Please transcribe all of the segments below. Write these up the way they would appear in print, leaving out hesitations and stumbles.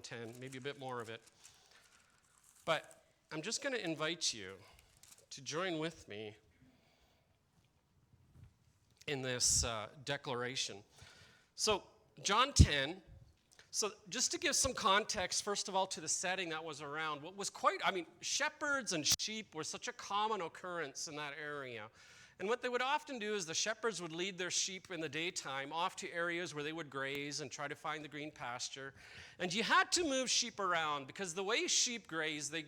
10, maybe a bit more of it. But I'm just going to invite you to join with me in this declaration. So, John 10. So just to give some context, first of all, to the setting that was around, what was shepherds and sheep were such a common occurrence in that area. And what they would often do is the shepherds would lead their sheep in the daytime off to areas where they would graze and try to find the green pasture. And you had to move sheep around because the way sheep graze, they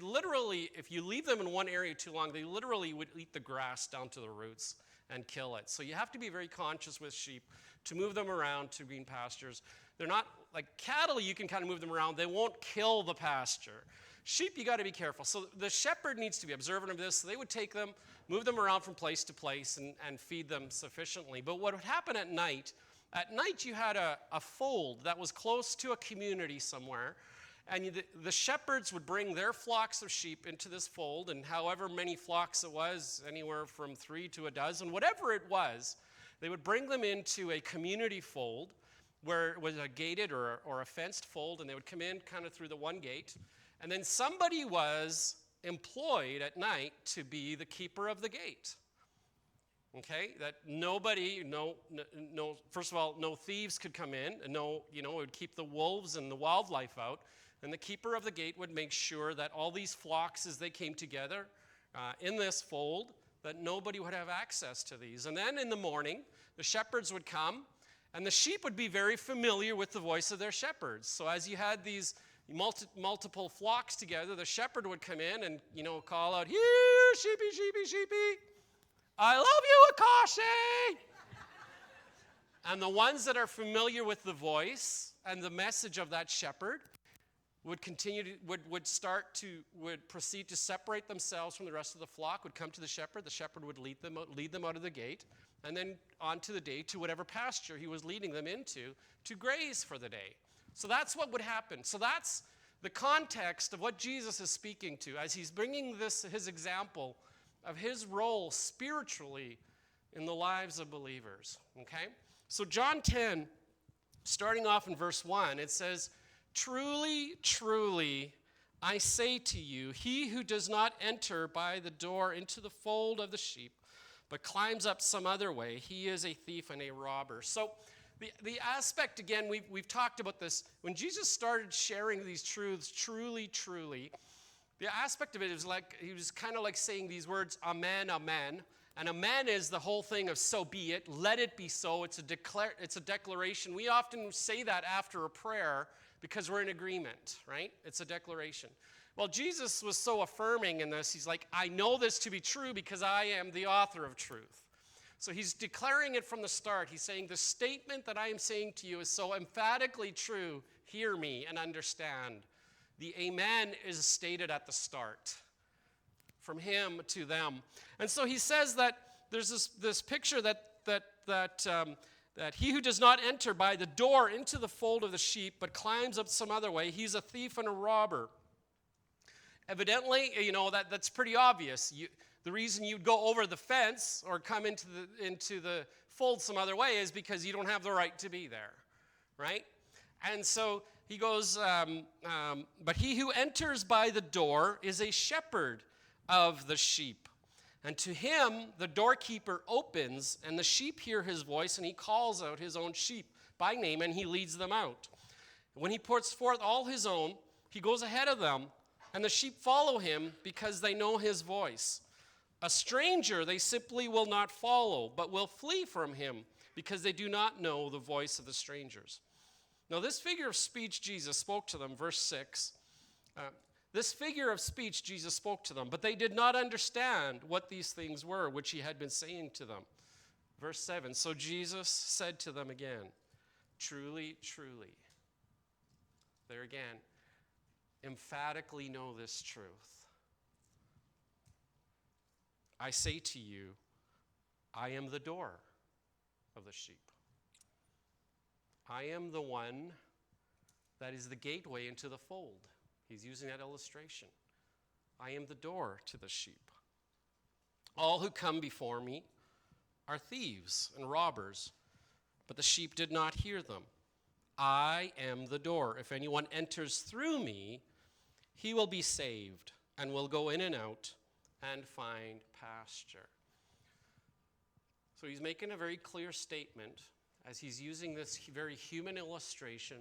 literally, if you leave them in one area too long, they literally would eat the grass down to the roots and kill it. So you have to be very conscious with sheep to move them around to green pastures. They're not like cattle, you can kind of move them around. They won't kill the pasture. Sheep, you got to be careful. So the shepherd needs to be observant of this. So they would take them, move them around from place to place and feed them sufficiently. But what would happen at night you had a fold that was close to a community somewhere. And the shepherds would bring their flocks of sheep into this fold. And however many flocks it was, anywhere from 3 to a dozen, whatever it was, they would bring them into a community fold where it was a gated or a fenced fold, and they would come in kind of through the one gate. And then somebody was employed at night to be the keeper of the gate. Okay? That first of all, no thieves could come in, and it would keep the wolves and the wildlife out. And the keeper of the gate would make sure that all these flocks, as they came together in this fold, that nobody would have access to these. And then in the morning, the shepherds would come, and the sheep would be very familiar with the voice of their shepherds. So as you had these multiple flocks together, the shepherd would come in and, call out, "Here, sheepy, sheepy, sheepy, I love you, Akashi." And the ones that are familiar with the voice and the message of that shepherd would proceed to separate themselves from the rest of the flock, would come to the shepherd would lead them out of the gate, and then onto the day to whatever pasture he was leading them into to graze for the day. So that's what would happen. So that's the context of what Jesus is speaking to as he's bringing his example of his role spiritually in the lives of believers. Okay? So John 10, starting off in verse 1, it says, "Truly, truly, I say to you, he who does not enter by the door into the fold of the sheep, but climbs up some other way, he is a thief and a robber." So the aspect, again, we've talked about this. When Jesus started sharing these truths, truly, truly, the aspect of it is like, he was kind of like saying these words, amen, amen. And amen is the whole thing of so be it, let it be so. It's a declaration. We often say that after a prayer because we're in agreement, right? It's a declaration. Well, Jesus was so affirming in this. He's like, I know this to be true because I am the author of truth. So he's declaring it from the start. He's saying, the statement that I am saying to you is so emphatically true. Hear me and understand. The amen is stated at the start, from him to them. And so he says that there's this picture that he who does not enter by the door into the fold of the sheep, but climbs up some other way, he's a thief and a robber. Evidently, that's pretty obvious. The reason you'd go over the fence or come into the fold some other way is because you don't have the right to be there, right? And so he goes, but he who enters by the door is a shepherd of the sheep. And to him, the doorkeeper opens, and the sheep hear his voice, and he calls out his own sheep by name, and he leads them out. When he puts forth all his own, he goes ahead of them, and the sheep follow him because they know his voice. A stranger they simply will not follow, but will flee from him because they do not know the voice of the strangers. Now, this figure of speech Jesus spoke to them, verse 6. This figure of speech Jesus spoke to them, but they did not understand what these things were, which he had been saying to them. Verse 7, so Jesus said to them again, truly, truly. There again, emphatically know this truth. I say to you, I am the door of the sheep. I am the one that is the gateway into the fold. He's using that illustration. I am the door to the sheep. All who come before me are thieves and robbers, but the sheep did not hear them. I am the door. If anyone enters through me, he will be saved and will go in and out and find pasture. So he's making a very clear statement as he's using this very human illustration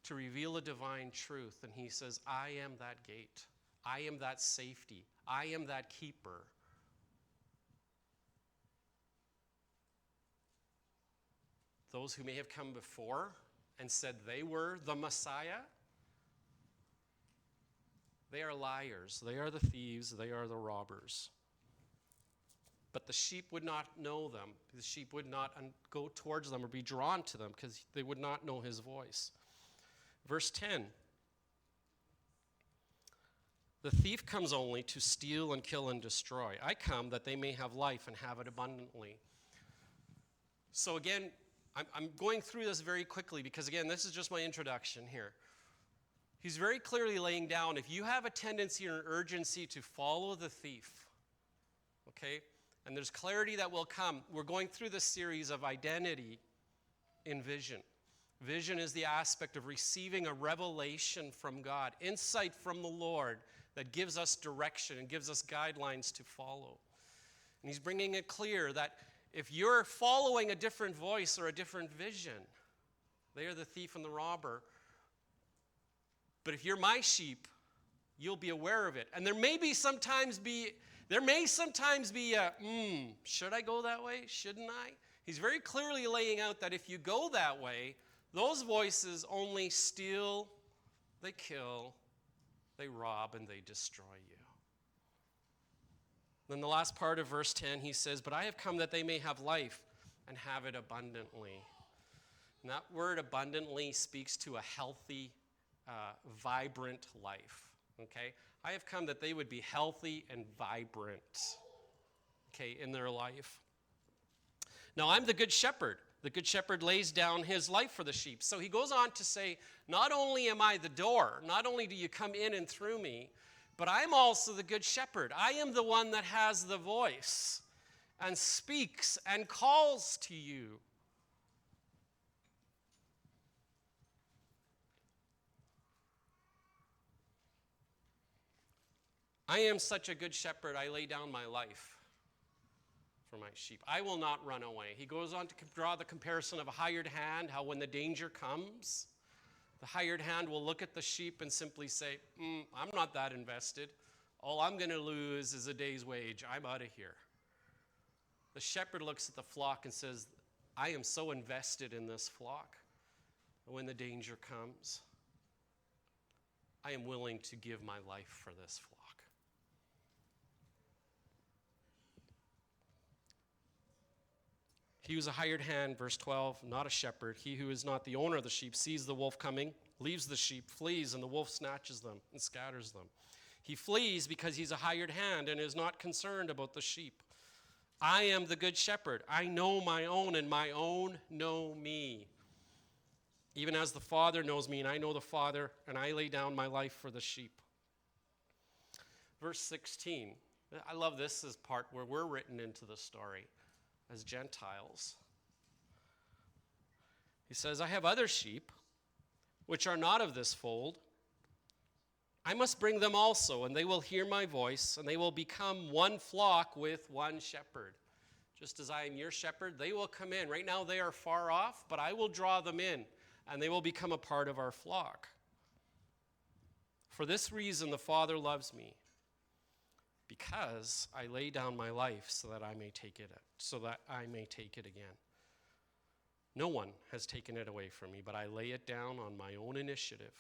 to reveal a divine truth. And he says, I am that gate. I am that safety. I am that keeper. Those who may have come before and said they were the Messiah, they are liars. They are the thieves. They are the robbers. But the sheep would not know them. The sheep would not go towards them or be drawn to them because they would not know his voice. Verse 10. The thief comes only to steal and kill and destroy. I come that they may have life and have it abundantly. So again, I'm going through this very quickly because, again, this is just my introduction here. He's very clearly laying down, if you have a tendency or an urgency to follow the thief, okay, and there's clarity that will come. We're going through this series of identity in vision. Vision is the aspect of receiving a revelation from God, insight from the Lord that gives us direction and gives us guidelines to follow. And he's bringing it clear that if you're following a different voice or a different vision, they are the thief and the robber. But if you're my sheep, you'll be aware of it. And there may sometimes be a, should I go that way? Shouldn't I? He's very clearly laying out that if you go that way, those voices only steal, they kill, they rob, and they destroy you. Then the last part of verse 10, he says, but I have come that they may have life and have it abundantly. And that word abundantly speaks to a healthy, vibrant life. Okay? I have come that they would be healthy and vibrant, okay, in their life. Now, I'm the good shepherd. The good shepherd lays down his life for the sheep. So he goes on to say, not only am I the door, not only do you come in and through me, but I'm also the good shepherd. I am the one that has the voice and speaks and calls to you. I am such a good shepherd, I lay down my life for my sheep. I will not run away. He goes on to draw the comparison of a hired hand, how when the danger comes, the hired hand will look at the sheep and simply say, I'm not that invested. All I'm going to lose is a day's wage. I'm out of here. The shepherd looks at the flock and says, I am so invested in this flock. When the danger comes, I am willing to give my life for this flock. He was a hired hand, verse 12, not a shepherd. He who is not the owner of the sheep sees the wolf coming, leaves the sheep, flees, and the wolf snatches them and scatters them. He flees because he's a hired hand and is not concerned about the sheep. I am the good shepherd. I know my own, and my own know me. Even as the Father knows me, and I know the Father, and I lay down my life for the sheep. Verse 16. I love this as part where we're written into the story as Gentiles. He says, I have other sheep which are not of this fold. I must bring them also, and they will hear my voice, and they will become one flock with one shepherd. Just as I am your shepherd, they will come in. Right now they are far off, but I will draw them in, and they will become a part of our flock. For this reason the Father loves me, because I lay down my life so that I may take it again. No one has taken it away from me, but I lay it down on my own initiative.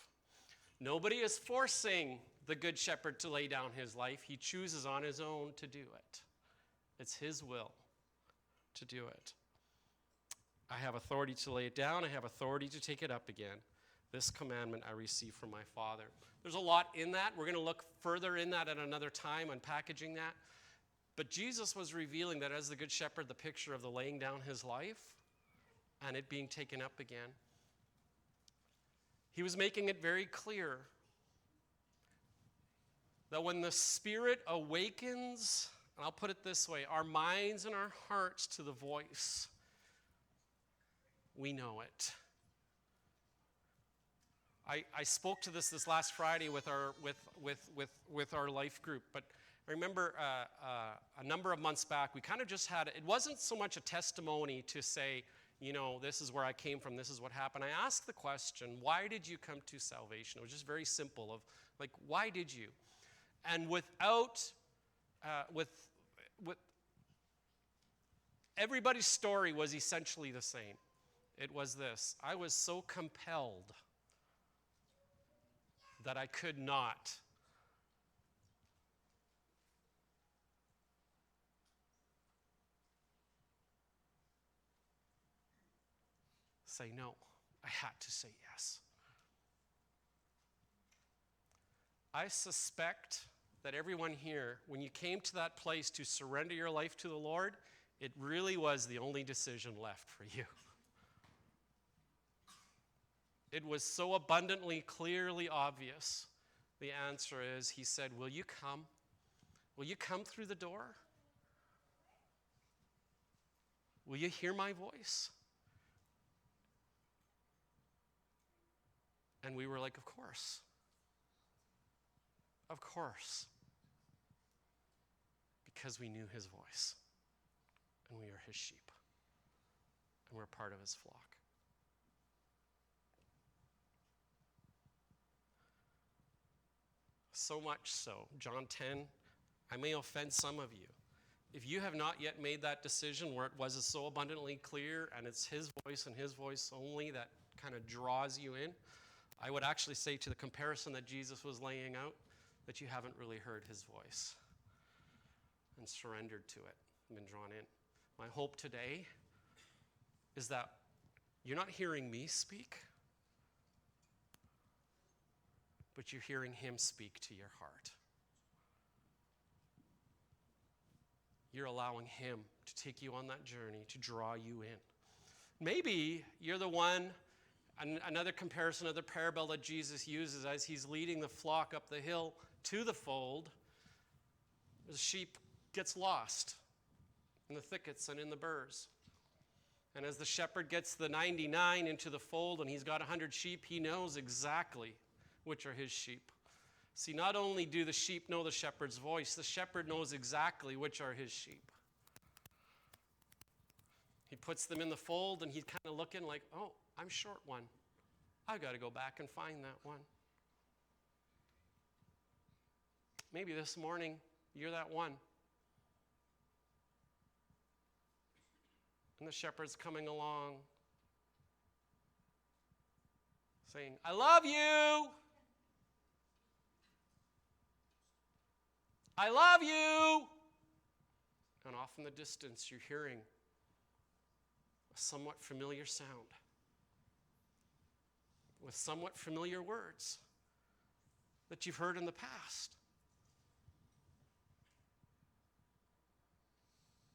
Nobody is forcing the good shepherd to lay down his life. He chooses on his own to do it. It's his will to do it. I have authority to lay it down. I have authority to take it up again. This commandment I receive from my Father. There's a lot in that. We're going to look further in that at another time, unpackaging that. But Jesus was revealing that as the Good Shepherd, the picture of the laying down his life and it being taken up again. He was making it very clear that when the Spirit awakens, and I'll put it this way, our minds and our hearts to the voice, we know it. I spoke to this last Friday with our life group, but I remember a number of months back, we kind of just had, it wasn't so much a testimony to say, this is where I came from, this is what happened. I asked the question, why did you come to salvation? It was just very simple of, like, why did you? And without, with everybody's story was essentially the same. It was this: I was so compelled that I could not say no. I had to say yes. I suspect that everyone here, when you came to that place to surrender your life to the Lord, it really was the only decision left for you. It was so abundantly, clearly obvious. The answer is, he said, will you come? Will you come through the door? Will you hear my voice? And we were like, of course. Of course. Because we knew his voice. And we are his sheep. And we're part of his flock. So much so, John 10, I may offend some of you. If you have not yet made that decision where it was so abundantly clear and it's his voice and his voice only that kind of draws you in, I would actually say, to the comparison that Jesus was laying out, that you haven't really heard his voice and surrendered to it and been drawn in. My hope today is that you're not hearing me speak, but you're hearing him speak to your heart. You're allowing him to take you on that journey, to draw you in. Maybe you're the one, another comparison, another parable that Jesus uses as he's leading the flock up the hill to the fold. The sheep gets lost in the thickets and in the burrs. And as the shepherd gets the 99 into the fold and he's got 100 sheep, he knows exactly which are his sheep. See, not only do the sheep know the shepherd's voice, the shepherd knows exactly which are his sheep. He puts them in the fold and he's kind of looking like, oh, I'm short one. I've got to go back and find that one. Maybe this morning you're that one. And the shepherd's coming along saying, I love you. I love you. And off in the distance, you're hearing a somewhat familiar sound with somewhat familiar words that you've heard in the past.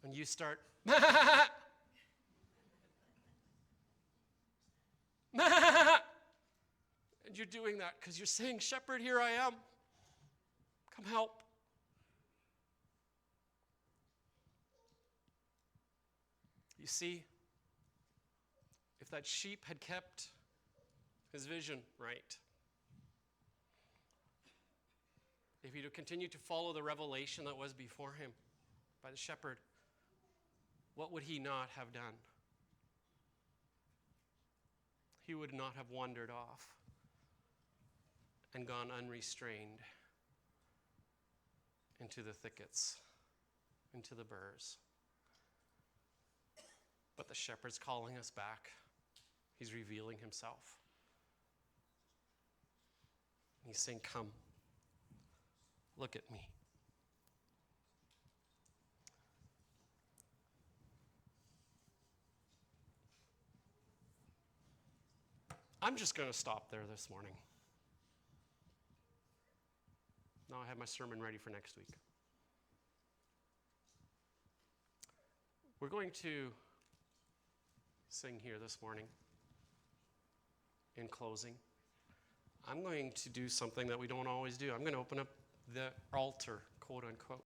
And you start, and you're doing that because you're saying, Shepherd, here I am. Come help. You see, if that sheep had kept his vision right, if he'd have continued to follow the revelation that was before him by the shepherd, what would he not have done? He would not have wandered off and gone unrestrained into the thickets, into the burrs. But the shepherd's calling us back. He's revealing himself. He's saying, come, look at me. I'm just going to stop there this morning. Now I have my sermon ready for next week. We're going to sing here this morning. In closing, I'm going to do something that we don't always do. I'm going to open up the altar, quote unquote.